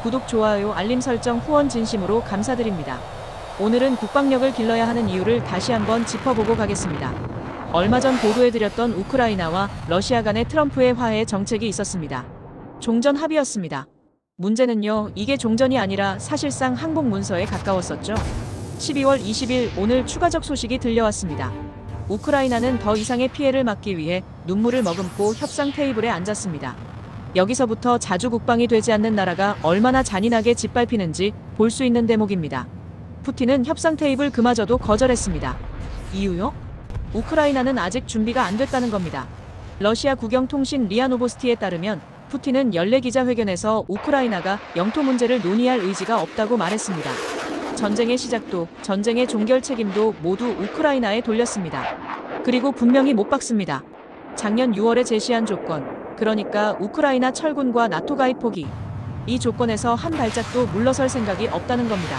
구독, 좋아요, 알림 설정, 후원 진심으로 감사드립니다. 오늘은 국방력을 길러야 하는 이유를 다시 한번 짚어보고 가겠습니다. 얼마 전 보도해드렸던 우크라이나와 러시아 간의 트럼프의 화해 정책이 있었습니다. 종전 합의였습니다. 문제는요, 이게 종전이 아니라 사실상 항복 문서에 가까웠었죠. 12월 20일 오늘 추가적 소식이 들려왔습니다. 우크라이나는 더 이상의 피해를 막기 위해 눈물을 머금고 협상 테이블에 앉았습니다. 여기서부터 자주 국방이 되지 않는 나라가 얼마나 잔인하게 짓밟히는지 볼 수 있는 대목입니다. 푸틴은 협상 테이블 그마저도 거절했습니다. 이유요? 우크라이나는 아직 준비가 안 됐다는 겁니다. 러시아 국영통신 리아 노보스티에 따르면 푸틴은 연례 기자회견에서 우크라이나가 영토 문제를 논의할 의지가 없다고 말했습니다. 전쟁의 시작도 전쟁의 종결 책임도 모두 우크라이나에 돌렸습니다. 그리고 분명히 못 박습니다. 작년 6월에 제시한 조건, 그러니까 우크라이나 철군과 나토 가입 포기. 이 조건에서 한 발짝도 물러설 생각이 없다는 겁니다.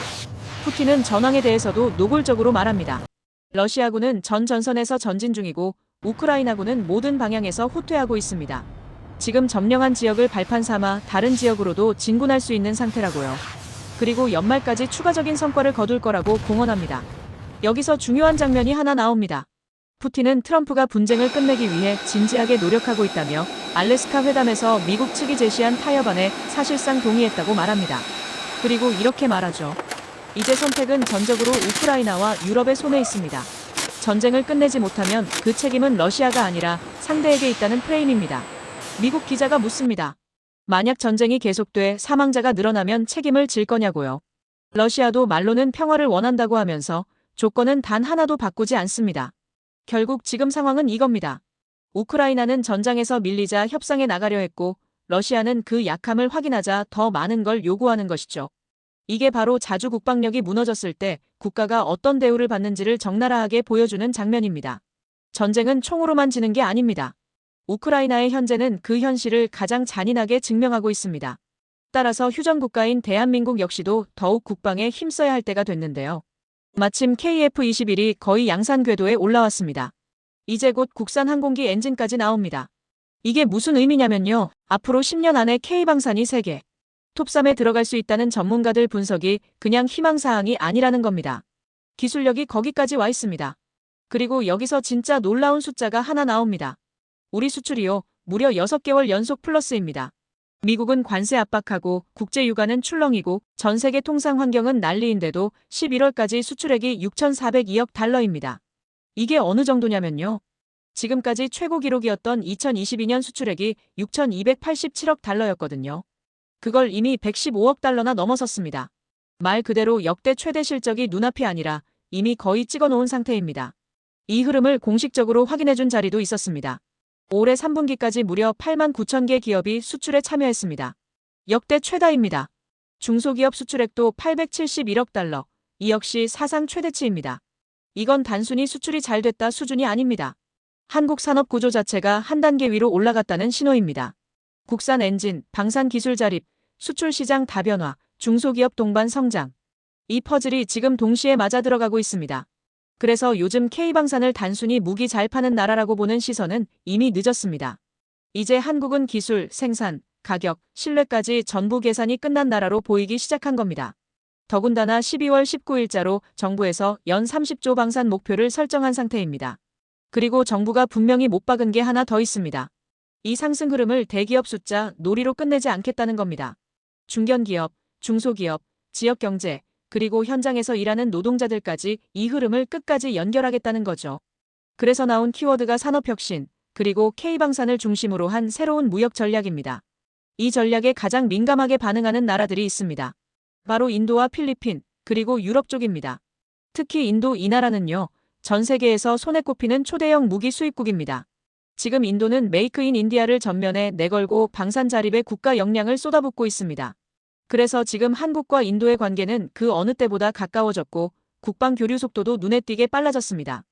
푸틴은 전황에 대해서도 노골적으로 말합니다. 러시아군은 전 전선에서 전진 중이고 우크라이나군은 모든 방향에서 후퇴하고 있습니다. 지금 점령한 지역을 발판 삼아 다른 지역으로도 진군할 수 있는 상태라고요. 그리고 연말까지 추가적인 성과를 거둘 거라고 공언합니다. 여기서 중요한 장면이 하나 나옵니다. 푸틴은 트럼프가 분쟁을 끝내기 위해 진지하게 노력하고 있다며 알래스카 회담에서 미국 측이 제시한 타협안에 사실상 동의했다고 말합니다. 그리고 이렇게 말하죠. 이제 선택은 전적으로 우크라이나와 유럽의 손에 있습니다. 전쟁을 끝내지 못하면 그 책임은 러시아가 아니라 상대에게 있다는 프레임입니다. 미국 기자가 묻습니다. 만약 전쟁이 계속돼 사망자가 늘어나면 책임을 질 거냐고요. 러시아도 말로는 평화를 원한다고 하면서 조건은 단 하나도 바꾸지 않습니다. 결국 지금 상황은 이겁니다. 우크라이나는 전장에서 밀리자 협상에 나가려 했고 러시아는 그 약함을 확인하자 더 많은 걸 요구하는 것이죠. 이게 바로 자주 국방력이 무너졌을 때 국가가 어떤 대우를 받는지를 적나라하게 보여주는 장면입니다. 전쟁은 총으로만 지는 게 아닙니다. 우크라이나의 현재는 그 현실을 가장 잔인하게 증명하고 있습니다. 따라서 휴전 국가인 대한민국 역시도 더욱 국방에 힘써야 할 때가 됐는데요. 마침 KF-21이 거의 양산 궤도에 올라왔습니다. 이제 곧 국산 항공기 엔진까지 나옵니다. 이게 무슨 의미냐면요. 앞으로 10년 안에 K방산이 3개, 톱3에 들어갈 수 있다는 전문가들 분석이 그냥 희망사항이 아니라는 겁니다. 기술력이 거기까지 와 있습니다. 그리고 여기서 진짜 놀라운 숫자가 하나 나옵니다. 우리 수출이요, 무려 6개월 연속 플러스입니다. 미국은 관세 압박하고 국제 유가는 출렁이고 전 세계 통상 환경은 난리인데도 11월까지 수출액이 6,402억 달러입니다. 이게 어느 정도냐면요. 지금까지 최고 기록이었던 2022년 수출액이 6,287억 달러였거든요. 그걸 이미 115억 달러나 넘어섰습니다. 말 그대로 역대 최대 실적이 눈앞이 아니라 이미 거의 찍어놓은 상태입니다. 이 흐름을 공식적으로 확인해준 자리도 있었습니다. 올해 3분기까지 무려 8만 9천 개 기업이 수출에 참여했습니다. 역대 최다입니다. 중소기업 수출액도 871억 달러, 이 역시 사상 최대치입니다. 이건 단순히 수출이 잘 됐다 수준이 아닙니다. 한국 산업 구조 자체가 한 단계 위로 올라갔다는 신호입니다. 국산 엔진, 방산 기술 자립, 수출 시장 다변화, 중소기업 동반 성장. 이 퍼즐이 지금 동시에 맞아 들어가고 있습니다. 그래서 요즘 K방산을 단순히 무기 잘 파는 나라라고 보는 시선은 이미 늦었습니다. 이제 한국은 기술, 생산, 가격, 신뢰까지 전부 계산이 끝난 나라로 보이기 시작한 겁니다. 더군다나 12월 19일자로 정부에서 연 30조 방산 목표를 설정한 상태입니다. 그리고 정부가 분명히 못 박은 게 하나 더 있습니다. 이 상승 흐름을 대기업 숫자 놀이로 끝내지 않겠다는 겁니다. 중견기업, 중소기업, 지역경제, 그리고 현장에서 일하는 노동자들까지 이 흐름을 끝까지 연결하겠다는 거죠. 그래서 나온 키워드가 산업혁신, 그리고 K방산을 중심으로 한 새로운 무역 전략입니다. 이 전략에 가장 민감하게 반응하는 나라들이 있습니다. 바로 인도와 필리핀, 그리고 유럽 쪽입니다. 특히 인도 이 나라는요, 전 세계에서 손에 꼽히는 초대형 무기 수입국입니다. 지금 인도는 메이크 인 인디아를 전면에 내걸고 방산 자립에 국가 역량을 쏟아붓고 있습니다. 그래서 지금 한국과 인도의 관계는 그 어느 때보다 가까워졌고 국방 교류 속도도 눈에 띄게 빨라졌습니다.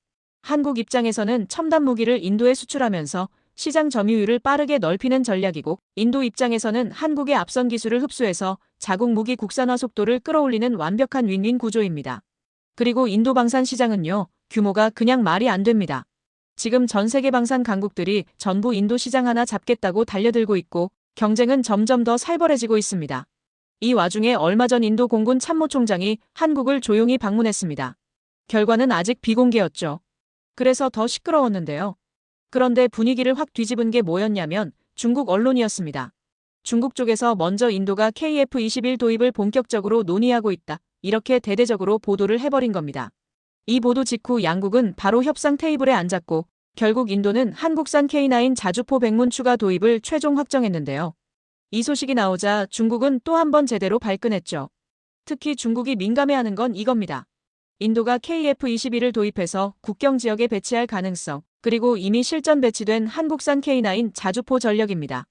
한국 입장에서는 첨단 무기를 인도에 수출하면서 시장 점유율을 빠르게 넓히는 전략이고 인도 입장에서는 한국의 앞선 기술을 흡수해서 자국 무기 국산화 속도를 끌어올리는 완벽한 윈윈 구조입니다. 그리고 인도 방산 시장은요, 규모가 그냥 말이 안 됩니다. 지금 전 세계 방산 강국들이 전부 인도 시장 하나 잡겠다고 달려들고 있고 경쟁은 점점 더 살벌해지고 있습니다. 이 와중에 얼마 전 인도 공군 참모총장이 한국을 조용히 방문했습니다. 결과는 아직 비공개였죠. 그래서 더 시끄러웠는데요. 그런데 분위기를 확 뒤집은 게 뭐였냐면 중국 언론이었습니다. 중국 쪽에서 먼저 인도가 KF-21 도입을 본격적으로 논의하고 있다. 이렇게 대대적으로 보도를 해버린 겁니다. 이 보도 직후 양국은 바로 협상 테이블에 앉았고 결국 인도는 한국산 K9 자주포 백문 추가 도입을 최종 확정했는데요. 이 소식이 나오자 중국은 또 한 번 제대로 발끈했죠. 특히 중국이 민감해하는 건 이겁니다. 인도가 KF-21을 도입해서 국경 지역에 배치할 가능성, 그리고 이미 실전 배치된 한국산 K9 자주포 전력입니다.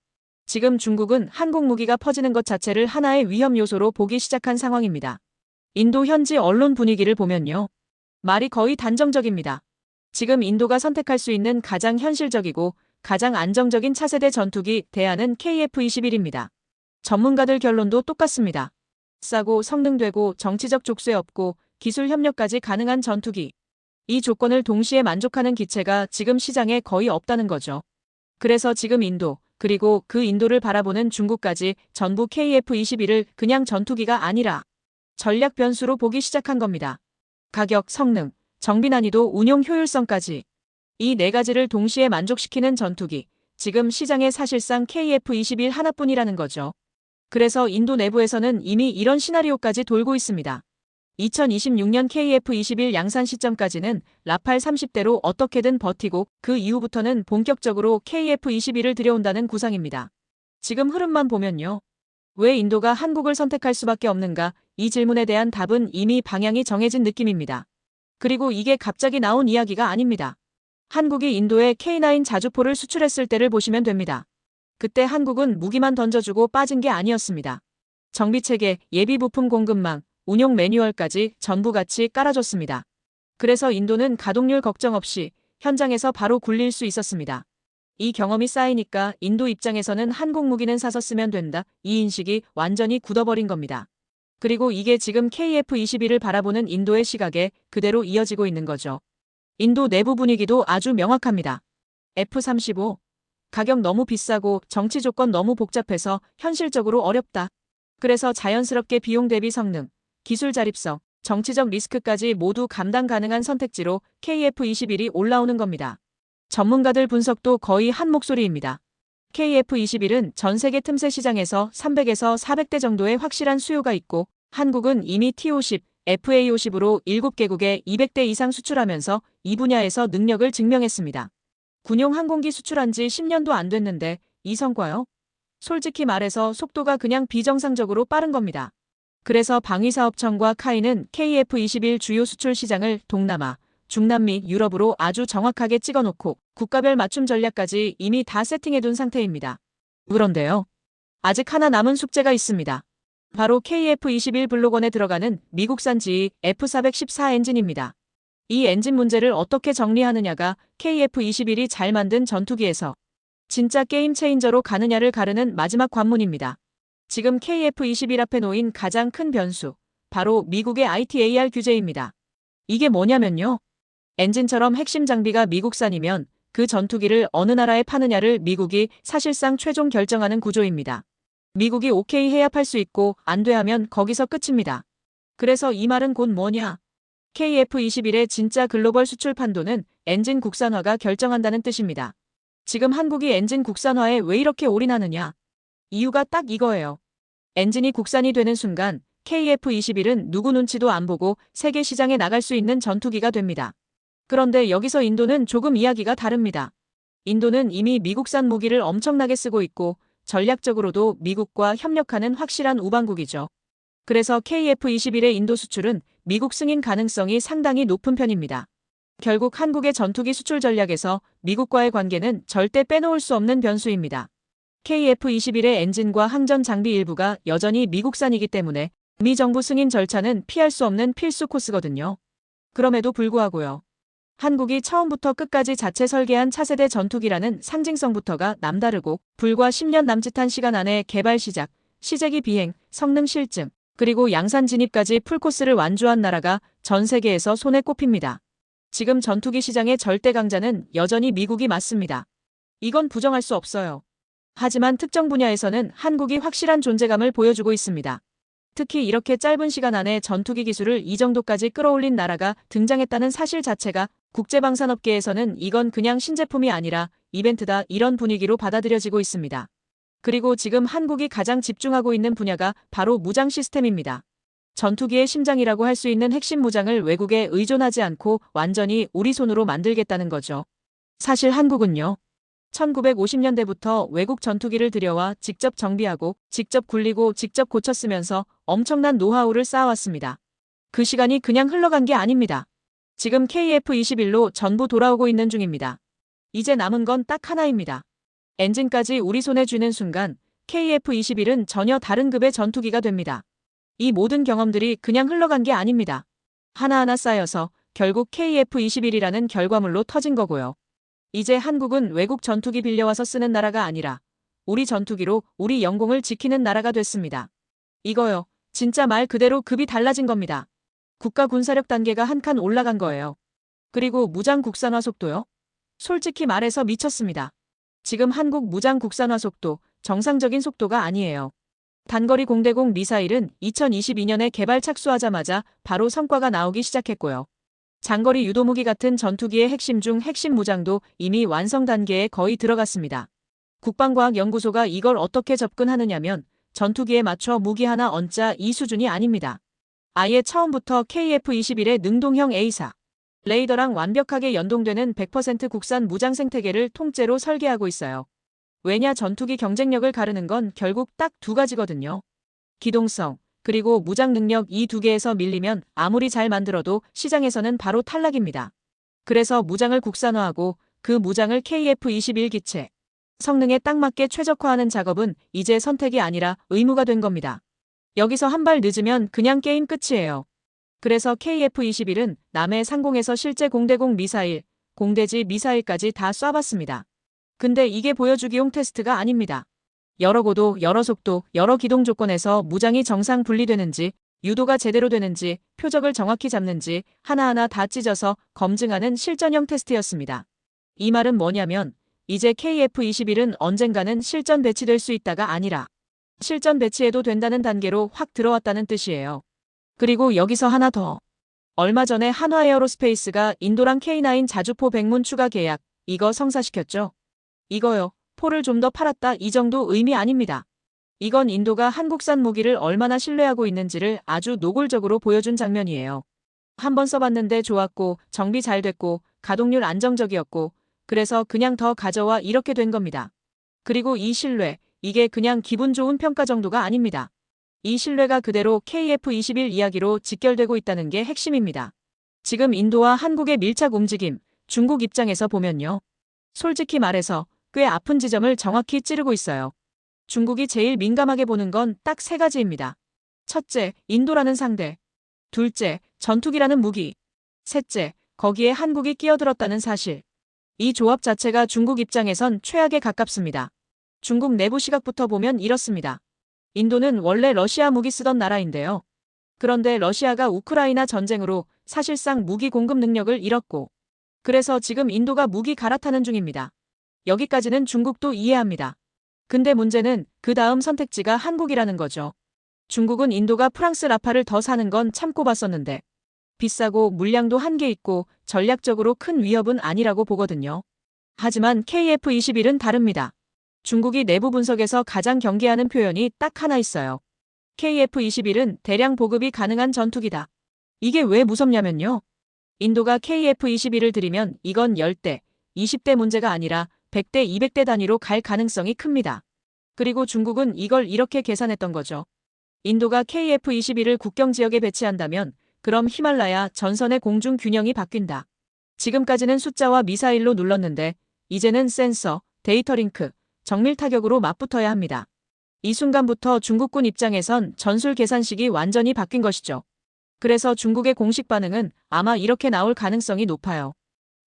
지금 중국은 한국 무기가 퍼지는 것 자체를 하나의 위험 요소로 보기 시작한 상황입니다. 인도 현지 언론 분위기를 보면요. 말이 거의 단정적입니다. 지금 인도가 선택할 수 있는 가장 현실적이고 가장 안정적인 차세대 전투기 대안은 KF-21입니다. 전문가들 결론도 똑같습니다. 싸고 성능되고 정치적 족쇄 없고 기술 협력까지 가능한 전투기. 이 조건을 동시에 만족하는 기체가 지금 시장에 거의 없다는 거죠. 그래서 지금 인도, 그리고 그 인도를 바라보는 중국까지 전부 KF-21을 그냥 전투기가 아니라 전략 변수로 보기 시작한 겁니다. 가격, 성능, 정비 난이도, 운용 효율성까지. 이 네 가지를 동시에 만족시키는 전투기. 지금 시장에 사실상 KF-21 하나뿐이라는 거죠. 그래서 인도 내부에서는 이미 이런 시나리오까지 돌고 있습니다. 2026년 KF-21 양산 시점까지는 라팔 30대로 어떻게든 버티고 그 이후부터는 본격적으로 KF-21을 들여온다는 구상입니다. 지금 흐름만 보면요. 왜 인도가 한국을 선택할 수밖에 없는가? 이 질문에 대한 답은 이미 방향이 정해진 느낌입니다. 그리고 이게 갑자기 나온 이야기가 아닙니다. 한국이 인도에 K9 자주포를 수출했을 때를 보시면 됩니다. 그때 한국은 무기만 던져주고 빠진 게 아니었습니다. 정비체계, 예비부품 공급망, 운용 매뉴얼까지 전부 같이 깔아줬습니다. 그래서 인도는 가동률 걱정 없이 현장에서 바로 굴릴 수 있었습니다. 이 경험이 쌓이니까 인도 입장에서는 한국 무기는 사서 쓰면 된다. 이 인식이 완전히 굳어버린 겁니다. 그리고 이게 지금 KF-21을 바라보는 인도의 시각에 그대로 이어지고 있는 거죠. 인도 내부 분위기도 아주 명확합니다. F-35. 가격 너무 비싸고 정치 조건 너무 복잡해서 현실적으로 어렵다. 그래서 자연스럽게 비용 대비 성능, 기술 자립성, 정치적 리스크까지 모두 감당 가능한 선택지로 KF-21이 올라오는 겁니다. 전문가들 분석도 거의 한 목소리입니다. KF-21은 전 세계 틈새 시장에서 300에서 400대 정도의 확실한 수요가 있고 한국은 이미 T-50, FA-50으로 7개국에 200대 이상 수출하면서 이 분야에서 능력을 증명했습니다. 군용 항공기 수출한 지 10년도 안 됐는데 이 성과요? 솔직히 말해서 속도가 그냥 비정상적으로 빠른 겁니다. 그래서 방위사업청과 카이는 KF-21 주요 수출 시장을 동남아, 중남미, 유럽으로 아주 정확하게 찍어놓고 국가별 맞춤 전략까지 이미 다 세팅해둔 상태입니다. 그런데요. 아직 하나 남은 숙제가 있습니다. 바로 KF-21 블록원에 들어가는 미국산 GE F414 엔진입니다. 이 엔진 문제를 어떻게 정리하느냐가 KF-21이 잘 만든 전투기에서 진짜 게임 체인저로 가느냐를 가르는 마지막 관문입니다. 지금 KF-21 앞에 놓인 가장 큰 변수, 바로 미국의 ITAR 규제입니다. 이게 뭐냐면요. 엔진처럼 핵심 장비가 미국산이면 그 전투기를 어느 나라에 파느냐를 미국이 사실상 최종 결정하는 구조입니다. 미국이 오케이 해야 팔 수 있고 안 돼 하면 거기서 끝입니다. 그래서 이 말은 곧 뭐냐. KF-21의 진짜 글로벌 수출 판도는 엔진 국산화가 결정한다는 뜻입니다. 지금 한국이 엔진 국산화에 왜 이렇게 올인하느냐. 이유가 딱 이거예요. 엔진이 국산이 되는 순간 KF-21은 누구 눈치도 안 보고 세계 시장에 나갈 수 있는 전투기가 됩니다. 그런데 여기서 인도는 조금 이야기가 다릅니다. 인도는 이미 미국산 무기를 엄청나게 쓰고 있고 전략적으로도 미국과 협력하는 확실한 우방국이죠. 그래서 KF-21의 인도 수출은 미국 승인 가능성이 상당히 높은 편입니다. 결국 한국의 전투기 수출 전략에서 미국과의 관계는 절대 빼놓을 수 없는 변수입니다. KF-21의 엔진과 항전 장비 일부가 여전히 미국산이기 때문에 미 정부 승인 절차는 피할 수 없는 필수 코스거든요. 그럼에도 불구하고요. 한국이 처음부터 끝까지 자체 설계한 차세대 전투기라는 상징성부터가 남다르고 불과 10년 남짓한 시간 안에 개발 시작, 시제기 비행, 성능 실증, 그리고 양산 진입까지 풀코스를 완주한 나라가 전 세계에서 손에 꼽힙니다. 지금 전투기 시장의 절대 강자는 여전히 미국이 맞습니다. 이건 부정할 수 없어요. 하지만 특정 분야에서는 한국이 확실한 존재감을 보여주고 있습니다. 특히 이렇게 짧은 시간 안에 전투기 기술을 이 정도까지 끌어올린 나라가 등장했다는 사실 자체가 국제방산업계에서는 이건 그냥 신제품이 아니라 이벤트다 이런 분위기로 받아들여지고 있습니다. 그리고 지금 한국이 가장 집중하고 있는 분야가 바로 무장 시스템입니다. 전투기의 심장이라고 할 수 있는 핵심 무장을 외국에 의존하지 않고 완전히 우리 손으로 만들겠다는 거죠. 사실 한국은요. 1950년대부터 외국 전투기를 들여와 직접 정비하고 직접 굴리고 직접 고쳤으면서 엄청난 노하우를 쌓아왔습니다. 그 시간이 그냥 흘러간 게 아닙니다. 지금 KF-21로 전부 돌아오고 있는 중입니다. 이제 남은 건 딱 하나입니다. 엔진까지 우리 손에 쥐는 순간 KF-21은 전혀 다른 급의 전투기가 됩니다. 이 모든 경험들이 그냥 흘러간 게 아닙니다. 하나하나 쌓여서 결국 KF-21이라는 결과물로 터진 거고요. 이제 한국은 외국 전투기 빌려와서 쓰는 나라가 아니라 우리 전투기로 우리 영공을 지키는 나라가 됐습니다. 이거요. 진짜 말 그대로 급이 달라진 겁니다. 국가 군사력 단계가 한 칸 올라간 거예요. 그리고 무장 국산화 속도요. 솔직히 말해서 미쳤습니다. 지금 한국 무장 국산화 속도 정상적인 속도가 아니에요. 단거리 공대공 미사일은 2022년에 개발 착수하자마자 바로 성과가 나오기 시작했고요. 장거리 유도무기 같은 전투기의 핵심 중 핵심 무장도 이미 완성 단계에 거의 들어갔습니다. 국방과학연구소가 이걸 어떻게 접근하느냐면 전투기에 맞춰 무기 하나 얹자 이 수준이 아닙니다. 아예 처음부터 KF-21의 능동형 A사 레이더랑 완벽하게 연동되는 100% 국산 무장 생태계를 통째로 설계하고 있어요. 왜냐 전투기 경쟁력을 가르는 건 결국 딱 두 가지거든요. 기동성, 그리고 무장 능력 이 두 개에서 밀리면 아무리 잘 만들어도 시장에서는 바로 탈락입니다. 그래서 무장을 국산화하고 그 무장을 KF-21 기체 성능에 딱 맞게 최적화하는 작업은 이제 선택이 아니라 의무가 된 겁니다. 여기서 한 발 늦으면 그냥 게임 끝이에요. 그래서 KF-21은 남해 상공에서 실제 공대공 미사일, 공대지 미사일까지 다 쏴봤습니다. 근데 이게 보여주기용 테스트가 아닙니다. 여러 고도, 여러 속도, 여러 기동 조건에서 무장이 정상 분리되는지, 유도가 제대로 되는지, 표적을 정확히 잡는지 하나하나 다 찢어서 검증하는 실전형 테스트였습니다. 이 말은 뭐냐면 이제 KF-21은 언젠가는 실전 배치될 수 있다가 아니라 실전 배치해도 된다는 단계로 확 들어왔다는 뜻이에요. 그리고 여기서 하나 더. 얼마 전에 한화에어로스페이스가 인도랑 K9 자주포 백문 추가 계약, 이거 성사시켰죠? 이거요. 포를 좀 더 팔았다 이 정도 의미 아닙니다. 이건 인도가 한국산 무기를 얼마나 신뢰하고 있는지를 아주 노골적으로 보여준 장면이에요. 한번 써봤는데 좋았고 정비 잘 됐고 가동률 안정적이었고 그래서 그냥 더 가져와 이렇게 된 겁니다. 그리고 이 신뢰, 이게 그냥 기분 좋은 평가 정도가 아닙니다. 이 신뢰가 그대로 KF-21 이야기로 직결되고 있다는 게 핵심입니다. 지금 인도와 한국의 밀착 움직임, 중국 입장에서 보면요. 솔직히 말해서 꽤 아픈 지점을 정확히 찌르고 있어요. 중국이 제일 민감하게 보는 건 딱 세 가지입니다. 첫째, 인도라는 상대. 둘째, 전투기라는 무기. 셋째, 거기에 한국이 끼어들었다는 사실. 이 조합 자체가 중국 입장에선 최악에 가깝습니다. 중국 내부 시각부터 보면 이렇습니다. 인도는 원래 러시아 무기 쓰던 나라인데요. 그런데 러시아가 우크라이나 전쟁으로 사실상 무기 공급 능력을 잃었고 그래서 지금 인도가 무기 갈아타는 중입니다. 여기까지는 중국도 이해합니다. 근데 문제는 그 다음 선택지가 한국이라는 거죠. 중국은 인도가 프랑스 라파를 더 사는 건 참고 봤었는데 비싸고 물량도 한계 있고 전략적으로 큰 위협은 아니라고 보거든요. 하지만 KF-21은 다릅니다. 중국이 내부 분석에서 가장 경계하는 표현이 딱 하나 있어요. KF-21은 대량 보급이 가능한 전투기다. 이게 왜 무섭냐면요. 인도가 KF-21을 들이면 이건 10대, 20대 문제가 아니라 100대, 200대 단위로 갈 가능성이 큽니다. 그리고 중국은 이걸 이렇게 계산했던 거죠. 인도가 KF-21을 국경 지역에 배치한다면 그럼 히말라야 전선의 공중 균형이 바뀐다. 지금까지는 숫자와 미사일로 눌렀는데 이제는 센서, 데이터 링크, 정밀 타격으로 맞붙어야 합니다. 이 순간부터 중국군 입장에선 전술 계산식이 완전히 바뀐 것이죠. 그래서 중국의 공식 반응은 아마 이렇게 나올 가능성이 높아요.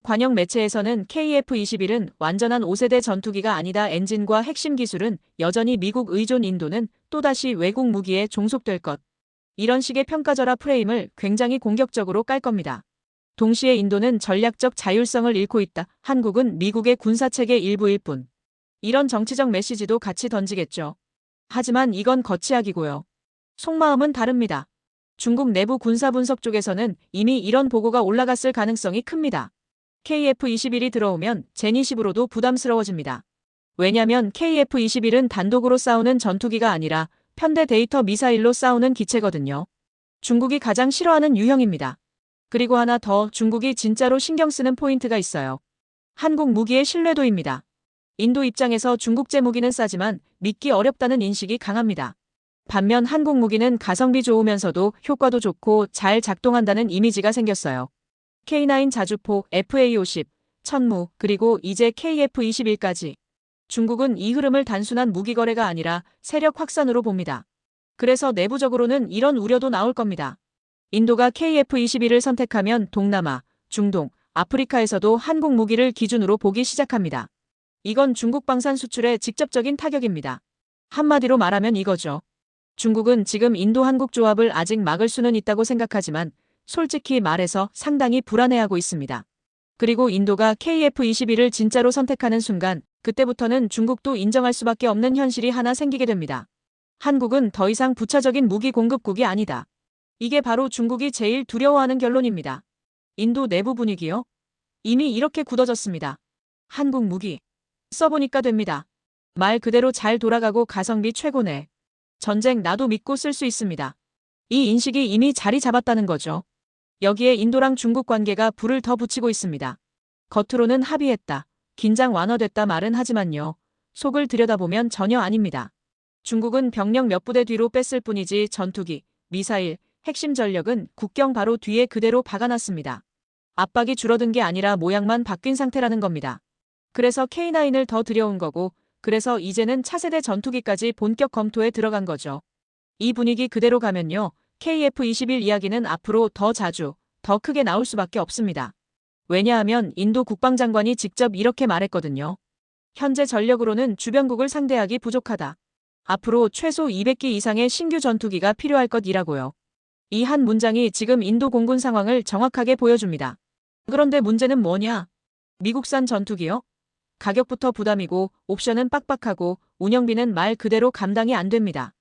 관영 매체에서는 KF-21은 완전한 5세대 전투기가 아니다. 엔진과 핵심 기술은 여전히 미국 의존 인도는 또다시 외국 무기에 종속될 것. 이런 식의 평가절하 프레임을 굉장히 공격적으로 깔 겁니다. 동시에 인도는 전략적 자율성을 잃고 있다. 한국은 미국의 군사체계 일부일 뿐. 이런 정치적 메시지도 같이 던지겠죠. 하지만 이건 거치약이고요. 속마음은 다릅니다. 중국 내부 군사분석 쪽에서는 이미 이런 보고가 올라갔을 가능성이 큽니다. KF-21이 들어오면 제니10으로도 부담스러워집니다. 왜냐면 KF-21은 단독으로 싸우는 전투기가 아니라 편대 데이터 미사일로 싸우는 기체거든요. 중국이 가장 싫어하는 유형입니다. 그리고 하나 더 중국이 진짜로 신경 쓰는 포인트가 있어요. 한국 무기의 신뢰도입니다. 인도 입장에서 중국제 무기는 싸지만 믿기 어렵다는 인식이 강합니다. 반면 한국 무기는 가성비 좋으면서도 효과도 좋고 잘 작동한다는 이미지가 생겼어요. K9 자주포, FA-50, 천무, 그리고 이제 KF-21까지. 중국은 이 흐름을 단순한 무기 거래가 아니라 세력 확산으로 봅니다. 그래서 내부적으로는 이런 우려도 나올 겁니다. 인도가 KF-21을 선택하면 동남아, 중동, 아프리카에서도 한국 무기를 기준으로 보기 시작합니다. 이건 중국 방산 수출에 직접적인 타격입니다. 한마디로 말하면 이거죠. 중국은 지금 인도-한국 조합을 아직 막을 수는 있다고 생각하지만 솔직히 말해서 상당히 불안해하고 있습니다. 그리고 인도가 KF-21을 진짜로 선택하는 순간 그때부터는 중국도 인정할 수밖에 없는 현실이 하나 생기게 됩니다. 한국은 더 이상 부차적인 무기 공급국이 아니다. 이게 바로 중국이 제일 두려워하는 결론입니다. 인도 내부 분위기요? 이미 이렇게 굳어졌습니다. 한국 무기. 써보니까 됩니다. 말 그대로 잘 돌아가고 가성비 최고네. 전쟁 나도 믿고 쓸 수 있습니다. 이 인식이 이미 자리 잡았다는 거죠. 여기에 인도랑 중국 관계가 불을 더 붙이고 있습니다. 겉으로는 합의했다, 긴장 완화됐다 말은 하지만요. 속을 들여다보면 전혀 아닙니다. 중국은 병력 몇 부대 뒤로 뺐을 뿐이지 전투기, 미사일, 핵심 전력은 국경 바로 뒤에 그대로 박아놨습니다. 압박이 줄어든 게 아니라 모양만 바뀐 상태라는 겁니다. 그래서 K9을 더 들여온 거고, 그래서 이제는 차세대 전투기까지 본격 검토에 들어간 거죠. 이 분위기 그대로 가면요. KF-21 이야기는 앞으로 더 자주, 더 크게 나올 수밖에 없습니다. 왜냐하면 인도 국방장관이 직접 이렇게 말했거든요. 현재 전력으로는 주변국을 상대하기 부족하다. 앞으로 최소 200기 이상의 신규 전투기가 필요할 것이라고요. 이 한 문장이 지금 인도 공군 상황을 정확하게 보여줍니다. 그런데 문제는 뭐냐? 미국산 전투기요? 가격부터 부담이고 옵션은 빡빡하고 운영비는 말 그대로 감당이 안 됩니다.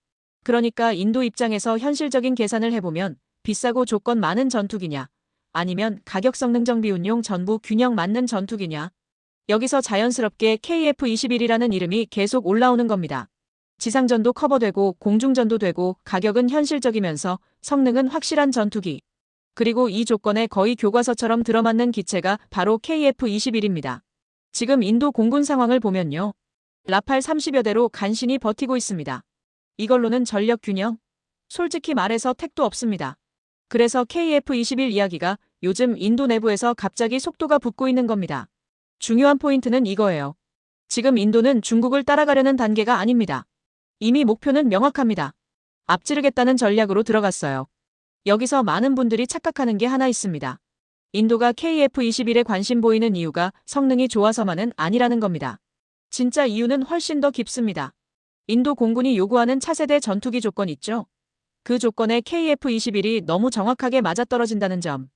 그러니까 인도 입장에서 현실적인 계산을 해보면 비싸고 조건 많은 전투기냐, 아니면 가격 성능 정비 운용 전부 균형 맞는 전투기냐. 여기서 자연스럽게 KF-21이라는 이름이 계속 올라오는 겁니다. 지상전도 커버되고 공중전도 되고 가격은 현실적이면서 성능은 확실한 전투기. 그리고 이 조건에 거의 교과서처럼 들어맞는 기체가 바로 KF-21입니다. 지금 인도 공군 상황을 보면요. 라팔 30여 대로 간신히 버티고 있습니다. 이걸로는 전력 균형? 솔직히 말해서 택도 없습니다. 그래서 KF-21 이야기가 요즘 인도 내부에서 갑자기 속도가 붙고 있는 겁니다. 중요한 포인트는 이거예요. 지금 인도는 중국을 따라가려는 단계가 아닙니다. 이미 목표는 명확합니다. 앞지르겠다는 전략으로 들어갔어요. 여기서 많은 분들이 착각하는 게 하나 있습니다. 인도가 KF-21에 관심 보이는 이유가 성능이 좋아서만은 아니라는 겁니다. 진짜 이유는 훨씬 더 깊습니다. 인도 공군이 요구하는 차세대 전투기 조건 있죠? 그 조건에 KF-21이 너무 정확하게 맞아떨어진다는 점.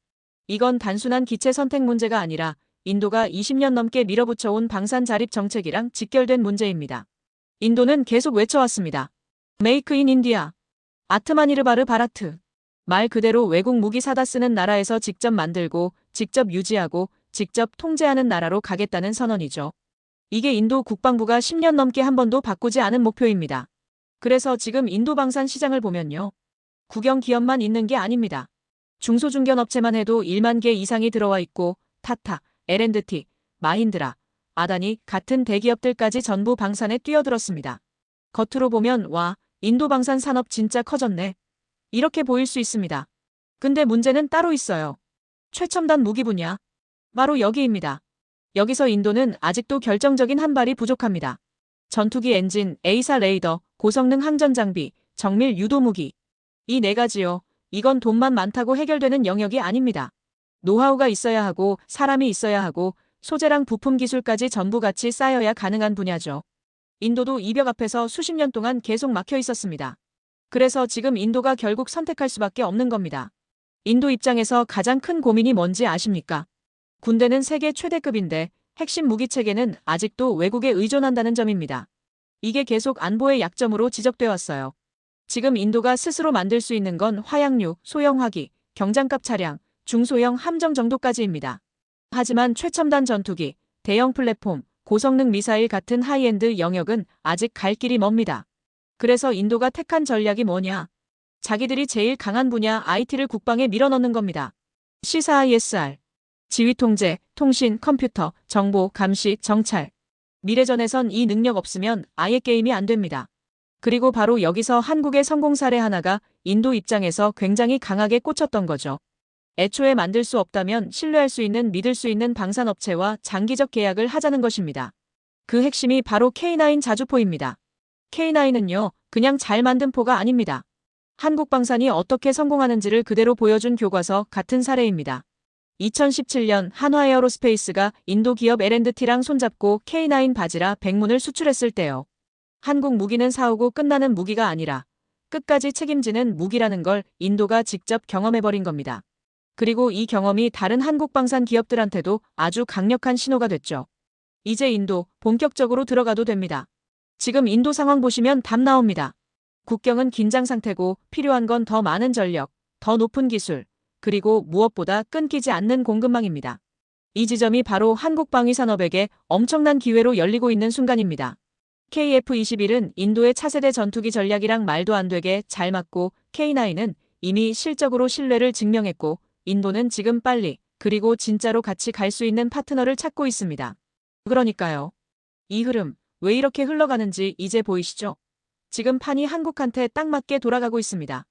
이건 단순한 기체 선택 문제가 아니라 인도가 20년 넘게 밀어붙여온 방산 자립 정책이랑 직결된 문제입니다. 인도는 계속 외쳐왔습니다. 메이크 인 인디아. 아트마니르바르 바라트. 말 그대로 외국 무기 사다 쓰는 나라에서 직접 만들고 직접 유지하고 직접 통제하는 나라로 가겠다는 선언이죠. 이게 인도 국방부가 10년 넘게 한 번도 바꾸지 않은 목표입니다. 그래서 지금 인도 방산 시장을 보면요. 국영 기업만 있는 게 아닙니다. 중소중견 업체만 해도 1만 개 이상이 들어와 있고 타타, L&T, 마힌드라, 아다니 같은 대기업들까지 전부 방산에 뛰어들었습니다. 겉으로 보면 와, 인도 방산 산업 진짜 커졌네. 이렇게 보일 수 있습니다. 근데 문제는 따로 있어요. 최첨단 무기 분야. 바로 여기입니다. 여기서 인도는 아직도 결정적인 한 발이 부족합니다. 전투기 엔진, A사 레이더, 고성능 항전 장비, 정밀 유도 무기. 이 네 가지요. 이건 돈만 많다고 해결되는 영역이 아닙니다. 노하우가 있어야 하고 사람이 있어야 하고 소재랑 부품 기술까지 전부 같이 쌓여야 가능한 분야죠. 인도도 이 벽 앞에서 수십 년 동안 계속 막혀 있었습니다. 그래서 지금 인도가 결국 선택할 수밖에 없는 겁니다. 인도 입장에서 가장 큰 고민이 뭔지 아십니까? 군대는 세계 최대급인데 핵심 무기 체계는 아직도 외국에 의존한다는 점입니다. 이게 계속 안보의 약점으로 지적돼 왔어요. 지금 인도가 스스로 만들 수 있는 건 화약류, 소형 화기, 경장급 차량, 중소형 함정 정도까지입니다. 하지만 최첨단 전투기, 대형 플랫폼, 고성능 미사일 같은 하이엔드 영역은 아직 갈 길이 멉니다. 그래서 인도가 택한 전략이 뭐냐? 자기들이 제일 강한 분야 IT를 국방에 밀어넣는 겁니다. CSISR, 지휘 통제, 통신, 컴퓨터, 정보, 감시, 정찰. 미래전에선 이 능력 없으면 아예 게임이 안 됩니다. 그리고 바로 여기서 한국의 성공 사례 하나가 인도 입장에서 굉장히 강하게 꽂혔던 거죠. 애초에 만들 수 없다면 신뢰할 수 있는 믿을 수 있는 방산업체와 장기적 계약을 하자는 것입니다. 그 핵심이 바로 K9 자주포입니다. K9은요, 그냥 잘 만든 포가 아닙니다. 한국방산이 어떻게 성공하는지를 그대로 보여준 교과서 같은 사례입니다. 2017년 한화에어로스페이스가 인도 기업 L&T랑 손잡고 K9 바지라 100문을 수출했을 때요. 한국 무기는 사오고 끝나는 무기가 아니라 끝까지 책임지는 무기라는 걸 인도가 직접 경험해버린 겁니다. 그리고 이 경험이 다른 한국방산 기업들한테도 아주 강력한 신호가 됐죠. 이제 인도 본격적으로 들어가도 됩니다. 지금 인도 상황 보시면 답 나옵니다. 국경은 긴장 상태고 필요한 건 더 많은 전력, 더 높은 기술, 그리고 무엇보다 끊기지 않는 공급망입니다. 이 지점이 바로 한국 방위 산업에게 엄청난 기회로 열리고 있는 순간입니다. KF-21은 인도의 차세대 전투기 전략이랑 말도 안 되게 잘 맞고 K9은 이미 실적으로 신뢰를 증명했고 인도는 지금 빨리 그리고 진짜로 같이 갈 수 있는 파트너를 찾고 있습니다. 그러니까요. 이 흐름 왜 이렇게 흘러가는지 이제 보이시죠? 지금 판이 한국한테 딱 맞게 돌아가고 있습니다.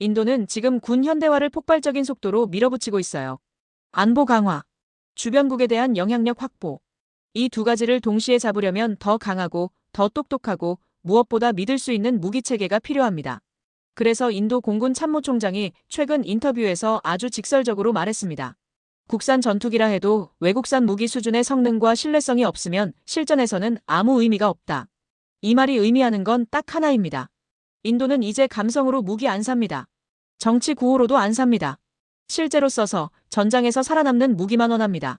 인도는 지금 군 현대화를 폭발적인 속도로 밀어붙이고 있어요. 안보 강화, 주변국에 대한 영향력 확보. 이 두 가지를 동시에 잡으려면 더 강하고 더 똑똑하고 무엇보다 믿을 수 있는 무기체계가 필요합니다. 그래서 인도 공군 참모총장이 최근 인터뷰에서 아주 직설적으로 말했습니다. 국산 전투기라 해도 외국산 무기 수준의 성능과 신뢰성이 없으면 실전에서는 아무 의미가 없다. 이 말이 의미하는 건 딱 하나입니다. 인도는 이제 감성으로 무기 안 삽니다. 정치 구호로도 안 삽니다. 실제로 써서 전장에서 살아남는 무기만 원합니다.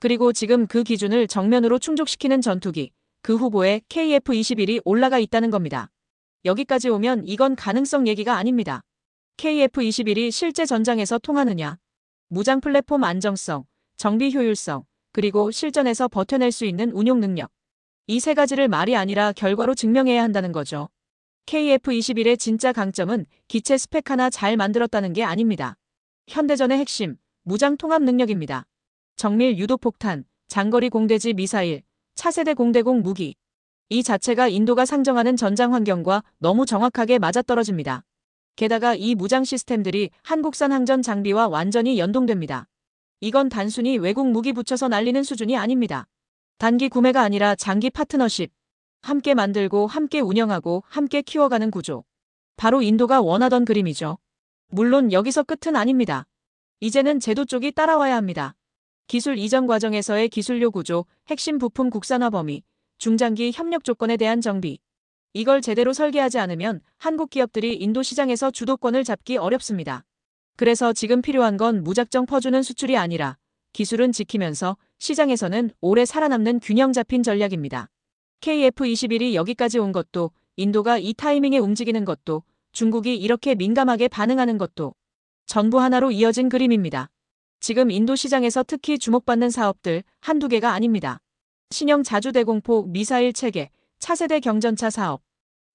그리고 지금 그 기준을 정면으로 충족시키는 전투기, 그 후보에 KF-21이 올라가 있다는 겁니다. 여기까지 오면 이건 가능성 얘기가 아닙니다. KF-21이 실제 전장에서 통하느냐? 무장 플랫폼 안정성, 정비 효율성, 그리고 실전에서 버텨낼 수 있는 운용 능력. 이 세 가지를 말이 아니라 결과로 증명해야 한다는 거죠. KF-21의 진짜 강점은 기체 스펙 하나 잘 만들었다는 게 아닙니다. 현대전의 핵심, 무장 통합 능력입니다. 정밀 유도폭탄, 장거리 공대지 미사일, 차세대 공대공 무기. 이 자체가 인도가 상정하는 전장 환경과 너무 정확하게 맞아떨어집니다. 게다가 이 무장 시스템들이 한국산 항전 장비와 완전히 연동됩니다. 이건 단순히 외국 무기 붙여서 날리는 수준이 아닙니다. 단기 구매가 아니라 장기 파트너십. 함께 만들고 함께 운영하고 함께 키워가는 구조. 바로 인도가 원하던 그림이죠. 물론 여기서 끝은 아닙니다. 이제는 제도 쪽이 따라와야 합니다. 기술 이전 과정에서의 기술료 구조, 핵심 부품 국산화 범위, 중장기 협력 조건에 대한 정비. 이걸 제대로 설계하지 않으면 한국 기업들이 인도 시장에서 주도권을 잡기 어렵습니다. 그래서 지금 필요한 건 무작정 퍼주는 수출이 아니라 기술은 지키면서 시장에서는 오래 살아남는 균형 잡힌 전략입니다. KF-21이 여기까지 온 것도, 인도가 이 타이밍에 움직이는 것도, 중국이 이렇게 민감하게 반응하는 것도 전부 하나로 이어진 그림입니다. 지금 인도 시장에서 특히 주목받는 사업들 한두 개가 아닙니다. 신형 자주대공포 미사일 체계, 차세대 경전차 사업.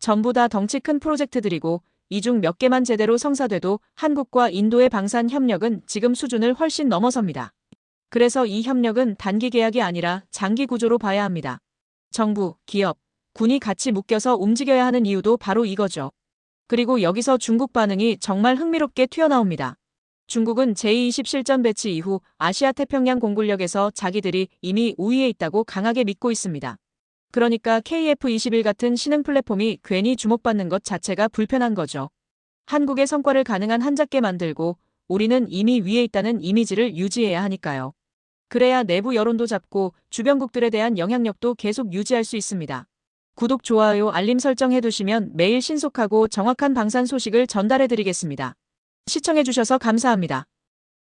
전부 다 덩치 큰 프로젝트들이고 이 중 몇 개만 제대로 성사돼도 한국과 인도의 방산 협력은 지금 수준을 훨씬 넘어섭니다. 그래서 이 협력은 단기 계약이 아니라 장기 구조로 봐야 합니다. 정부, 기업, 군이 같이 묶여서 움직여야 하는 이유도 바로 이거죠. 그리고 여기서 중국 반응이 정말 흥미롭게 튀어나옵니다. 중국은 제20 실전 배치 이후 아시아 태평양 공군력에서 자기들이 이미 우위에 있다고 강하게 믿고 있습니다. 그러니까 KF-21 같은 신흥 플랫폼이 괜히 주목받는 것 자체가 불편한 거죠. 한국의 성과를 가능한 한 작게 만들고 우리는 이미 위에 있다는 이미지를 유지해야 하니까요. 그래야 내부 여론도 잡고 주변국들에 대한 영향력도 계속 유지할 수 있습니다. 구독, 좋아요, 알림 설정 해두시면 매일 신속하고 정확한 방산 소식을 전달해드리겠습니다. 시청해주셔서 감사합니다.